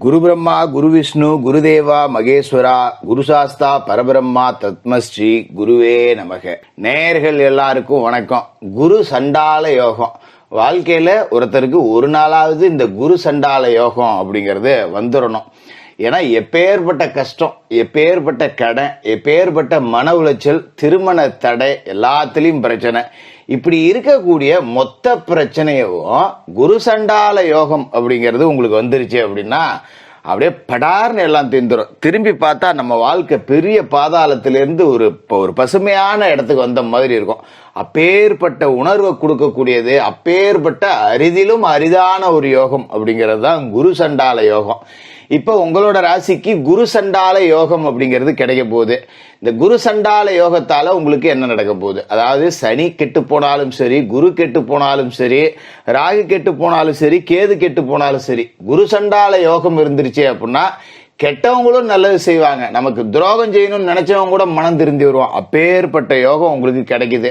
குரு பிரம்மா குரு விஷ்ணு குருதேவா மகேஸ்வரா குருசாஸ்தா பரபிரம்மா தத்மஸ்ரீ குருவே நமக. நேயர்கள் எல்லாருக்கும் வணக்கம். குரு சண்டால யோகம். வாழ்க்கையில ஒருத்தருக்கு ஒரு நாளாவது இந்த குரு சண்டால யோகம் அப்படிங்கிறது வந்துடணும். ஏன்னா எப்பேற்பட்ட கஷ்டம், எப்பேற்பட்ட கடன், எப்பேற்பட்ட மன உளைச்சல், திருமண தடை, எல்லாத்துலயும் பிரச்சனை. இப்படி இருக்கக்கூடிய மொத்த பிரச்சனையும் குரு சண்டால யோகம் அப்படிங்கிறது உங்களுக்கு வந்துருச்சு அப்படின்னா அப்படியே படார்னு எல்லாம் தீர்ந்துடும். திரும்பி பார்த்தா நம்ம வாழ்க்கை பெரிய பாதாளத்திலிருந்து ஒரு பசுமையான இடத்துக்கு வந்த மாதிரி இருக்கும். அப்பேற்பட்ட உணர்வை கொடுக்கக்கூடியது, அப்பேற்பட்ட அரிதிலும் அரிதான ஒரு யோகம் அப்படிங்கிறது தான் குரு சண்டால யோகம். இப்ப உங்களோட ராசிக்கு குரு சண்டால யோகம் அப்படிங்கிறது கிடைக்க போகுது. இந்த குரு சண்டால யோகத்தால உங்களுக்கு என்ன நடக்க போகுது? அதாவது சனி கெட்டு போனாலும் சரி, குரு கெட்டு போனாலும் சரி, ராகு கெட்டு போனாலும் சரி, கேது கெட்டு போனாலும் சரி, குரு சண்டால யோகம் இருந்துருச்சு அப்படின்னா கெட்டவங்களும் நல்லது செய்வாங்க. நமக்கு துரோகம் செய்யணும்னு நினைச்சவங்க கூட மனம் திருந்தி வருவான். அப்பேற்பட்ட யோகம் உங்களுக்கு கிடைக்குது.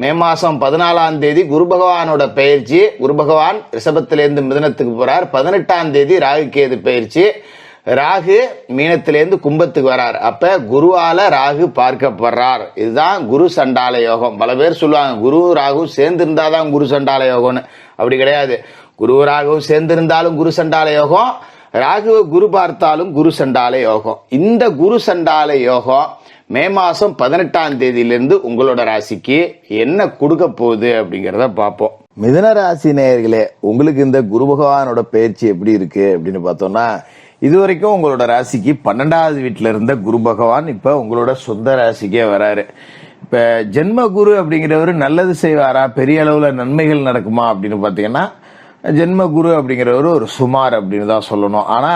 மே மாசம் 14ஆம் தேதி குரு பகவானோட பயிற்சி. குரு பகவான் ரிஷபத்திலேருந்து மிதுனத்துக்கு போறார். 18ஆம் தேதி ராகு கேது பயிற்சி. ராகு மீனத்திலேருந்து கும்பத்துக்கு வரார். அப்ப குருவால ராகு பார்க்கப்படுறார். இதுதான் குரு சண்டால யோகம். பல பேர் சொல்லுவாங்க குரு ராகு சேர்ந்து இருந்தாதான் குரு சண்டால யோகம்னு. அப்படி கிடையாது. குரு ராகு சேர்ந்து இருந்தாலும் குரு சண்டால யோகம், ராகுவை குரு பார்த்தாலும் குரு சண்டால யோகம். இந்த குரு சண்டால யோகம் மே மாசம் 18ஆம் தேதியிலிருந்து உங்களோட ராசிக்கு என்ன கொடுக்க போகுது அப்படிங்கிறத பார்ப்போம். மிதுன ராசி நேயர்களே, உங்களுக்கு இந்த குரு பகவானோட பயிற்சி எப்படி இருக்கு அப்படின்னு பார்த்தோம்னா, இதுவரைக்கும் உங்களோட ராசிக்கு 12வது வீட்டுல இருந்த குரு பகவான் இப்ப உங்களோட சொந்த ராசிக்கே வராரு. இப்ப ஜென்ம குரு அப்படிங்கிறவரு நல்லது செய்வாரா, பெரிய அளவுல நன்மைகள் நடக்குமா அப்படின்னு பாத்தீங்கன்னா, ஜென்ம குரு அப்படிங்கிறவரு ஒரு சுமார் அப்படின்னு தான் சொல்லணும். ஆனா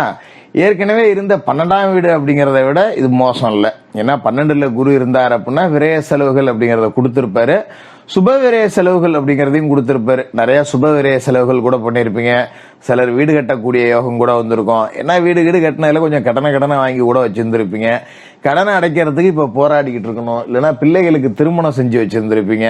ஏற்கனவே இருந்த 12ஆம் வீடு அப்படிங்கிறத விட இது மோசம் இல்லை. ஏன்னா 12ல குரு இருந்தார் அப்படின்னா விரய செலவுகள் அப்படிங்கறத கொடுத்திருப்பாரு, சுப விரய செலவுகள் அப்படிங்கறதையும் கொடுத்திருப்பாரு. நிறைய சுப விரய செலவுகள் கூட பண்ணிருப்பீங்க. சிலர் வீடு கட்டக்கூடிய யோகம் கூட வந்திருக்கும். ஏன்னா வீடு கட்டினதுல கொஞ்சம் கடனை வாங்கி கூட வச்சிருந்திருப்பீங்க. கடனை அடைக்கிறதுக்கு இப்ப போராடிக்கிட்டு இருக்கணும். இல்லைன்னா பிள்ளைகளுக்கு திருமணம் செஞ்சு வச்சிருந்திருப்பீங்க.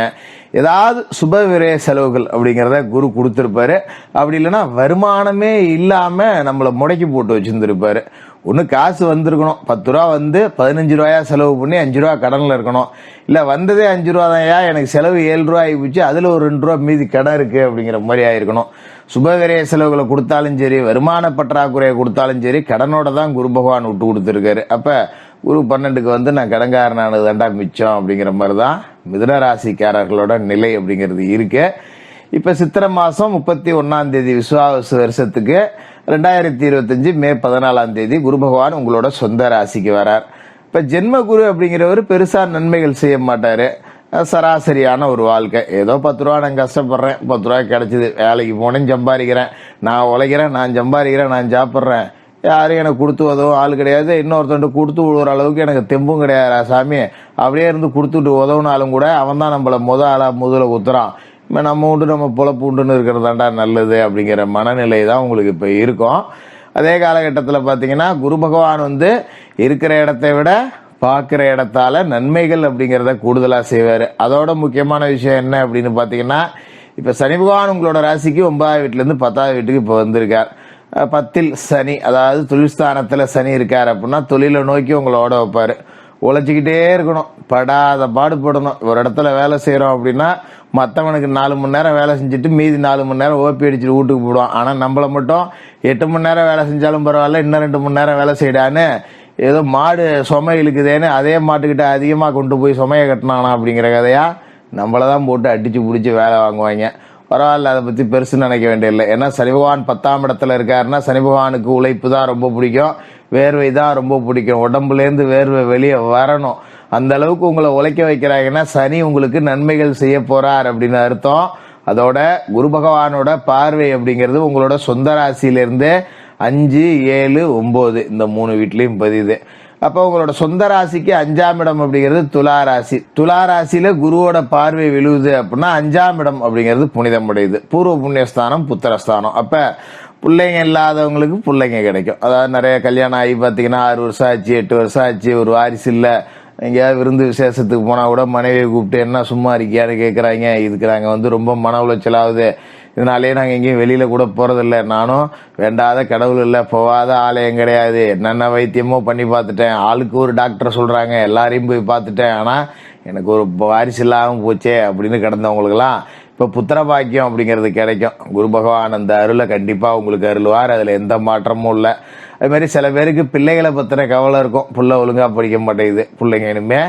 ஏதாவது சுப விரய செலவுகள் அப்படிங்கறத குரு கொடுத்திருப்பாரு. அப்படி இல்லைன்னா வருமானமே இல்லாம நம்மள முடக்கி போட்டு வச்சிருந்திருப்பாரு. ஒண்ணு காசு வந்திருக்கணும், 10 ரூபா வந்து 15 ரூபாயா செலவு பண்ணி 5 ரூபா கடன்ல இருக்கணும். இல்ல வந்ததே 5 ரூபா தான், எனக்கு செலவு 7 ரூபா ஆகிப்போச்சு, அதுல ஒரு 2 ரூபா மீதி கடன் இருக்கு அப்படிங்கிற மாதிரி ஆயிருக்கணும். சுபவிரய செலவுகளை கொடுத்தாலும் சரி, வருமான பற்றாக்குறையை கொடுத்தாலும் சரி, கடனோட தான் குரு பகவான் விட்டு கொடுத்துருக்காரு. அப்ப குரு 12க்கு வந்து நான் கடன்காரனானது தாண்டா மிச்சம் அப்படிங்கிற மாதிரிதான் மிதுன ராசிக்காரர்களோட நிலை அப்படிங்கிறது இருக்கு. இப்ப சித்திரை மாசம் 31ஆம் தேதி விசுவாவசு வருஷத்துக்கு 2025 மே 14ஆம் தேதி குரு பகவான் உங்களோட சொந்த ராசிக்கு வரார். இப்ப ஜென்ம குரு அப்படிங்கிறவரு பெருசா நன்மைகள் செய்ய மாட்டாரு. சராசரியான ஒரு வாழ்க்கை. ஏதோ 10 ரூபா நான் கஷ்டப்படுறேன், 10 ரூபாய் கிடைச்சது, வேலைக்கு போனேன், சம்பாதிக்கிறேன், நான் உழைக்கிறேன், நான் சம்பாதிக்கிறேன், நான் சாப்பிட்றேன், யாரும் எனக்கு கொடுத்து உதவும் ஆள் கிடையாது, இன்னொருத்தண்டு கொடுத்து விடுற அளவுக்கு எனக்கு தெம்பும் கிடையாது சாமி, அப்படியே இருந்து கொடுத்துட்டு உதவுனாலும் கூட அவன் தான் நம்மள ஆளா முதல குத்துறான், நம்ம உண்டு நம்ம பொழப்பு உண்டுன்னு இருக்கிறதாண்டா நல்லது அப்படிங்கிற மனநிலை தான் உங்களுக்கு இப்ப இருக்கும். அதே காலகட்டத்தில் பாத்தீங்கன்னா குரு பகவான் வந்து இருக்கிற இடத்தை விட பார்க்கிற இடத்தால நன்மைகள் அப்படிங்கிறத கூடுதலா செய்வாரு. அதோட முக்கியமான விஷயம் என்ன அப்படின்னு பாத்தீங்கன்னா, இப்ப சனி பகவான் உங்களோட ராசிக்கு 9வது வீட்டுல இருந்து 10வது வீட்டுக்கு இப்ப வந்திருக்கார். 10ல் சனி, அதாவது தொழில் ஸ்தானத்துல சனி இருக்காரு அப்படின்னா தொழிலை நோக்கி உங்களோட வைப்பாரு. உழைச்சிக்கிட்டே இருக்கணும், படாத பாடுபடணும். ஒரு இடத்துல வேலை செய்யறோம் அப்படின்னா மற்றவனுக்கு 4 மணி நேரம் வேலை செஞ்சுட்டு மீதி 4 மணி நேரம் ஓப்பி அடிச்சுட்டு வீட்டுக்கு போடுவான். ஆனா நம்மள மட்டும் 8 மணி நேரம் வேலை செஞ்சாலும் பரவாயில்ல, இன்னும் 2 மணி நேரம் வேலை செய்யடான்னு ஏதோ மாடு சுமை இழுக்குதேன்னு அதே மாட்டுக்கிட்ட அதிகமா கொண்டு போய் சுமையை கட்டினானா அப்படிங்கிற கதையா நம்மளதான் போட்டு அடிச்சு பிடிச்சி வேலை வாங்குவாங்க. பரவாயில்ல, அதை பத்தி பெருசு நினைக்க வேண்டியதில்லை. ஏன்னா சனி பகவான் 10ஆம் இடத்துல இருக்காருன்னா சனி பகவானுக்கு உழைப்பு தான் ரொம்ப பிடிக்கும், வேர்வை தான் ரொம்ப பிடிக்கும். உடம்புல இருந்து வேர்வை வெளியே வரணும். அந்த அளவுக்கு உங்களை உழைக்க வைக்கிறாங்கன்னா சனி உங்களுக்கு நன்மைகள் செய்ய போறார் அப்படின்னு அர்த்தம். அதோட குரு பகவானோட பார்வை அப்படிங்கிறது உங்களோட சொந்த ராசியிலிருந்து 5, 7, 9 இந்த 3 வீட்லயும் பதியுது. அப்ப உங்களோட சொந்த ராசிக்கு 5ஆம் இடம் அப்படிங்கிறது துலா ராசி. துலா ராசியில குருவோட பார்வை விழுவுது அப்படின்னா 5ஆம் இடம் அப்படிங்கிறது புனிதம் அடையுது. பூர்வ புண்ணியஸ்தானம், புத்திரஸ்தானம். அப்ப பிள்ளைங்க இல்லாதவங்களுக்கு பிள்ளைங்க கிடைக்கும். அதாவது நிறைய கல்யாணம் ஆகி பாத்தீங்கன்னா 6 வருஷம் ஆச்சு, 8 வருஷம் ஆச்சு, ஒரு வாரிசு இல்ல, எங்கேயாவது விருந்து விசேஷத்துக்கு போனா கூட மனைவியை கூப்பிட்டு என்ன சும்மா இருக்கியான்னு கேட்கறாங்க. இதுக்கு நாங்க வந்து ரொம்ப மன உளைச்சலாகுது, இதனாலேயே நாங்கள் எங்கேயும் வெளியில் கூட போகிறதில்ல. நானும் வேண்டாத கடவுள் இல்லை, போகாத ஆலயம் கிடையாது. என்னென்ன வைத்தியமோ பண்ணி பார்த்துட்டேன், ஆளுக்கு ஒரு டாக்டர் சொல்கிறாங்க, எல்லாரையும் போய் பார்த்துட்டேன். ஆனால் எனக்கு ஒரு வாரிசு இல்லாமல் போச்சே அப்படின்னு கிடந்தவங்களுக்கெல்லாம் இப்போ புத்திர பாக்கியம் அப்படிங்கிறது கிடைக்கும். குரு பகவான் அந்த அருளை கண்டிப்பாக உங்களுக்கு அருள்வார், அதில் எந்த மாற்றமும் இல்லை. அது மாதிரி சில பேருக்கு பிள்ளைகளை பற்றின கவலை இருக்கும், பிள்ளை ஒழுங்காக படிக்க மாட்டேங்குது, பிள்ளைங்க இனிமே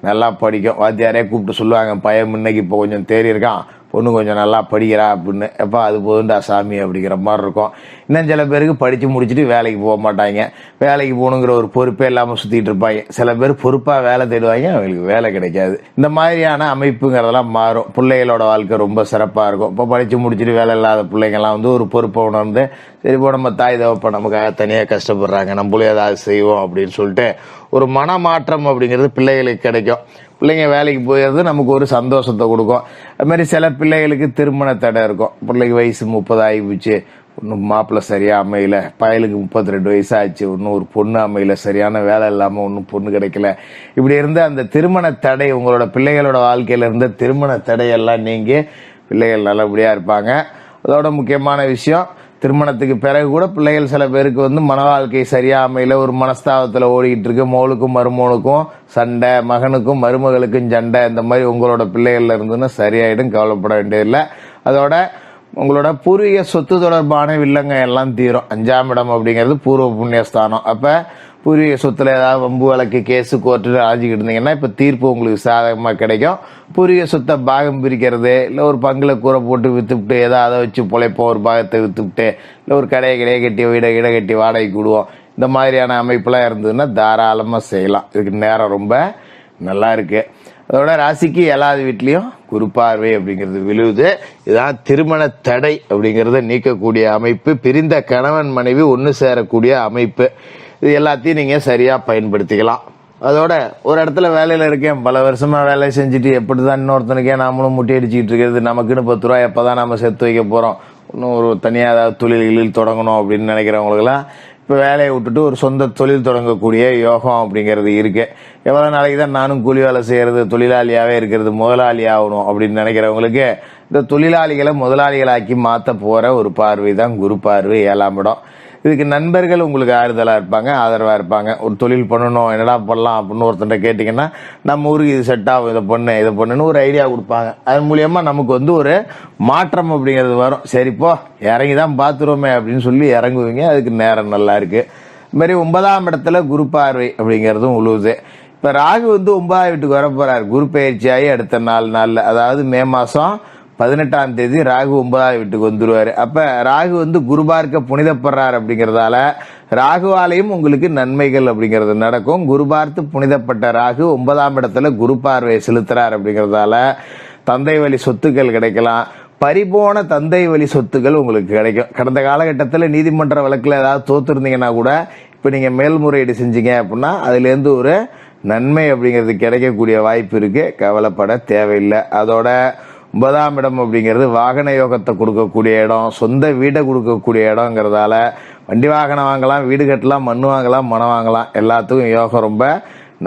நல்லா படிக்கும். வாத்தியாரே கூப்பிட்டு சொல்லுவாங்க, பையன் முன்னைக்கு இப்போ கொஞ்சம் தேறி இருக்கான், பொண்ணு கொஞ்சம் நல்லா படிக்கிறா அப்படின்னு. எப்போ அது போதுண்டா சாமி அப்படிங்கிற மாதிரி இருக்கும். இன்னும் சில பேருக்கு படித்து முடிச்சுட்டு வேலைக்கு போக மாட்டாங்க, வேலைக்கு போகணுங்கிற ஒரு பொறுப்பே இல்லாமல் சுற்றிட்டு இருப்பாங்க. சில பேர் பொறுப்பாக வேலை தேடுவாங்க, அவங்களுக்கு வேலை கிடைக்காது. இந்த மாதிரியான அமைப்புங்கிறதெல்லாம் மாறும். பிள்ளைகளோட வாழ்க்கை ரொம்ப சிறப்பாக இருக்கும். இப்போ படித்து முடிச்சுட்டு வேலை இல்லாத பிள்ளைங்கள்லாம் வந்து ஒரு பொறுப்பை உணர்ந்து, சரி இப்போ நம்ம தாய் தகப்ப நமக்காக தனியாக கஷ்டப்படுறாங்க, நம்மளும் ஏதாவது செய்வோம் அப்படின்னு சொல்லிட்டு ஒரு மனமாற்றம் அப்படிங்கிறது பிள்ளைகளுக்கு கிடைக்கும். பிள்ளைங்க வேலைக்கு போயிடுறது நமக்கு ஒரு சந்தோஷத்தை கொடுக்கும். அது மாதிரி சில பிள்ளைகளுக்கு திருமண தடை இருக்கும். பிள்ளைக்கு வயசு 30 ஆகிப்போச்சு, இன்னும் மாப்பிள்ளை சரியாக அமையல. பயலுக்கு 32 வயசு ஆச்சு, இன்னும் ஒரு பொண்ணு அமையல, சரியான வேலை இல்லாமல் ஒன்றும் பொண்ணு கிடைக்கல. இப்படி இருந்து அந்த திருமண தடை, உங்களோட பிள்ளைகளோட வாழ்க்கையில் இருந்த திருமண தடையெல்லாம் நீங்கி பிள்ளைகள் நல்லபடியாக இருப்பாங்க. அதோட முக்கியமான விஷயம், திருமணத்துக்கு பிறகு கூட பிள்ளைகள் சில பேருக்கு வந்து மன வாழ்க்கை சரியா அமையல, ஒரு மனஸ்தாபத்தில் ஓடிக்கிட்டு இருக்கு, மோளுக்கும் மருமோனுக்கும் சண்டை, மகனுக்கும் மருமகளுக்கும் சண்டை, இந்த மாதிரி உங்களோட பிள்ளைகள்ல இருந்துன்னு சரியாயிடும், கவலைப்பட வேண்டியதில்லை. அதோட உங்களோட பூர்வீக சொத்து தொடர்பான வில்லங்க எல்லாம் தீரும். 5ஆம் இடம் அப்படிங்கிறது பூர்வ புண்ணியஸ்தானம். அப்போ பூர்வீக சொத்துல ஏதாவது வம்பு வழக்கு கேஸு கோர்ட்டு அழைச்சிக்கிட்டு இருந்தீங்கன்னா இப்போ தீர்ப்பு உங்களுக்கு சாதகமாக கிடைக்கும். பூர்வீக சொத்தை பாகம் பிரிக்கிறது, இல்லை ஒரு பங்குல கூரை போட்டு விற்றுவிட்டு ஏதோ அதை வச்சு பொழைப்போம், ஒரு பாகத்தை விற்றுவிட்டு, இல்லை ஒரு கடையை கட்டி வீடை கட்டி வாடகைக்கு விடுவோம், இந்த மாதிரியான அமைப்பெல்லாம் இருந்ததுன்னா தாராளமாக செய்யலாம். இதுக்கு நேரம் ரொம்ப நல்லா இருக்கு. அதோட ராசிக்கு 7வது வீட்லேயும் குரு பார்வை அப்படிங்கிறது விழுவுது. இதுதான் திருமண தடை அப்படிங்கிறத நீக்கக்கூடிய அமைப்பு, பிரிந்த கணவன் மனைவி ஒன்று சேரக்கூடிய அமைப்பு. இது எல்லாத்தையும் நீங்கள் சரியாக பயன்படுத்திக்கலாம். அதோட ஒரு இடத்துல வேலையில் இருக்கேன், பல வருஷமாக வேலை செஞ்சுட்டு எப்படி தான் இன்னொருத்தனுக்கே நாமளும் முட்டி அடிச்சுக்கிட்டு இருக்கிறது, நமக்குன்னு 10 ரூபா எப்போ தான் நம்ம சேர்த்து வைக்க போகிறோம், இன்னும் ஒரு தனியாக ஏதாவது தொழில்களில் தொடங்கணும் அப்படின்னு நினைக்கிறவங்களுக்கெல்லாம் இப்போ வேலையை விட்டுட்டு ஒரு சொந்த தொழில் தொடங்கக்கூடிய யோகம் அப்படிங்கிறது இருக்கு. எவ்வளோ நாளைக்கு தான் நானும் கூலி வேலை செய்கிறது, தொழிலாளியாகவே இருக்கிறது, முதலாளி ஆகணும் அப்படின்னு நினைக்கிறவங்களுக்கு இந்த தொழிலாளிகளை முதலாளிகளாக்கி மாற்ற போகிற ஒரு பார்வை தான் குரு பார்வை, 7ஆம் இடம். இதுக்கு நண்பர்கள் உங்களுக்கு ஆறுதலாக இருப்பாங்க, ஆதரவாக இருப்பாங்க. ஒரு தொழில் பண்ணணும், என்னடா பண்ணலாம் அப்படின்னு ஒருத்தன்ட்ட கேட்டிங்கன்னா, நம்ம ஊருக்கு இது செட் ஆகும், இதை பண்ணுன்னு ஒரு ஐடியா கொடுப்பாங்க. அது மூலியமாக நமக்கு வந்து ஒரு மாற்றம் அப்படிங்கிறது வரும். சரிப்போ இறங்கி தான் பார்த்துருவோமே அப்படின்னு சொல்லி இறங்குவீங்க. அதுக்கு நேரம் நல்லா இருக்குது. இது மாதிரி 9ஆம் இடத்துல குரு பார்வை அப்படிங்கிறதும் உழுவுது. இப்போ ராகு வந்து 9ஆம் வீட்டுக்கு வர போகிறார், குரு பயிற்சியாகி அடுத்த 4 நாளில், அதாவது மே மாதம் 18ஆம் தேதி ராகு 9ஆம் வீட்டுக்கு வந்துருவாரு. அப்ப ராகு வந்து குரு பார்க்க புனிதப்படுறார் அப்படிங்கறதால ராகுவாலையும் உங்களுக்கு நன்மைகள் அப்படிங்கிறது நடக்கும். குரு பார்த்து புனிதப்பட்ட ராகு 9ஆம் இடத்துல குரு பார்வை செலுத்துறார் அப்படிங்கறதால தந்தை வழி சொத்துக்கள் கிடைக்கலாம். பறிபோன தந்தை வழி சொத்துக்கள் உங்களுக்கு கிடைக்கும். கடந்த காலகட்டத்தில் நீதிமன்ற வழக்கில் ஏதாவது தோத்துருந்தீங்கன்னா கூட இப்போ நீங்கள் மேல்முறையீடு செஞ்சீங்க அப்படின்னா அதுலேருந்து ஒரு நன்மை அப்படிங்கிறது கிடைக்கக்கூடிய வாய்ப்பு இருக்கு. கவலைப்பட தேவையில்லை. அதோட 9ஆம் இடம் அப்படிங்கிறது வாகன யோகத்தை கொடுக்கக்கூடிய இடம், சொந்த வீடை கொடுக்கக்கூடிய இடங்கிறதால வண்டி வாகனம் வாங்கலாம், வீடு கட்டலாம், மண் வாங்கலாம், மனம் வாங்கலாம், எல்லாத்துக்கும் யோகம் ரொம்ப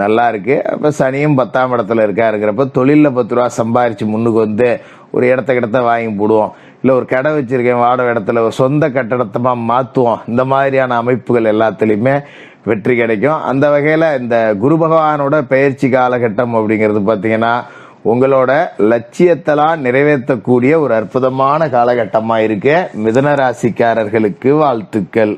நல்லா இருக்கு. அப்போ சனியும் 10ஆம் இடத்துல இருக்காருங்கிறப்ப தொழிலில் 10 ரூபா சம்பாரிச்சு முன்னுக்கு வந்து ஒரு இடத்த வாங்கி போடுவோம், இல்லை ஒரு கடை வச்சிருக்கேன் வாடகை இடத்துல ஒரு சொந்த கட்டடத்தமா மாற்றுவோம். இந்த மாதிரியான அமைப்புகள் எல்லாத்துலேயுமே வெற்றி கிடைக்கும். அந்த வகையில் இந்த குரு பகவானோட பயிற்சி காலகட்டம் அப்படிங்கிறது பார்த்தீங்கன்னா உங்களோட லட்சியத்தெல்லாம் நிறைவேற்றக்கூடிய ஒரு அற்புதமான காலகட்டமாக இருக்கு. மிதுன ராசிக்காரர்களுக்கு வாழ்த்துக்கள்.